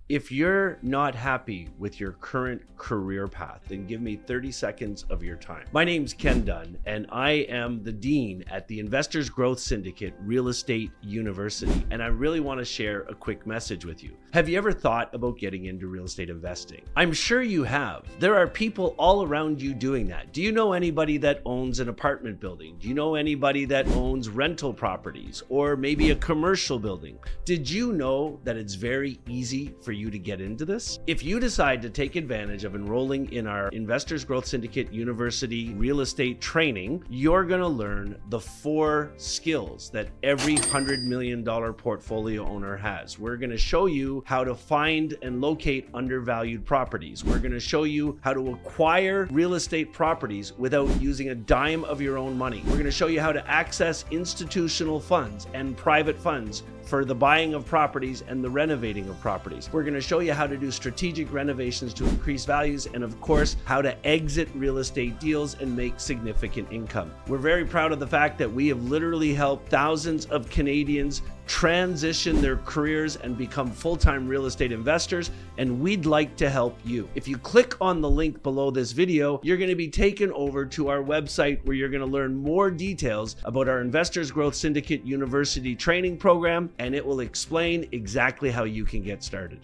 If you're not happy with your current career path, then give me 30 seconds of your time. My name's Ken Dunn, and I am the Dean at the Investors Growth Syndicate Real Estate University, and I really want to share a quick message with you. Have you ever thought about getting into real estate investing? I'm sure you have. There are people all around you doing that. Do you know anybody that owns an apartment building? Do you know anybody that owns rental properties or maybe a commercial building? Did you know that it's very easy for you to get into this? If you decide to take advantage of enrolling in our Investors Growth Syndicate University real estate training, you're going to learn the 4 skills that every $100 million portfolio owner has. We're going to show you how to find and locate undervalued properties. We're going to show you how to acquire real estate properties without using a dime of your own money. We're going to show you how to access institutional funds and private funds for the buying of properties and the renovating of properties. We're going to show you how to do strategic renovations to increase values, and of course, how to exit real estate deals and make significant income. We're very proud of the fact that we have literally helped thousands of Canadians transition their careers and become full-time real estate investors, and we'd like to help you. If you click on the link below this video, you're going to be taken over to our website where you're going to learn more details about our Investors Growth Syndicate University training program, and it will explain exactly how you can get started.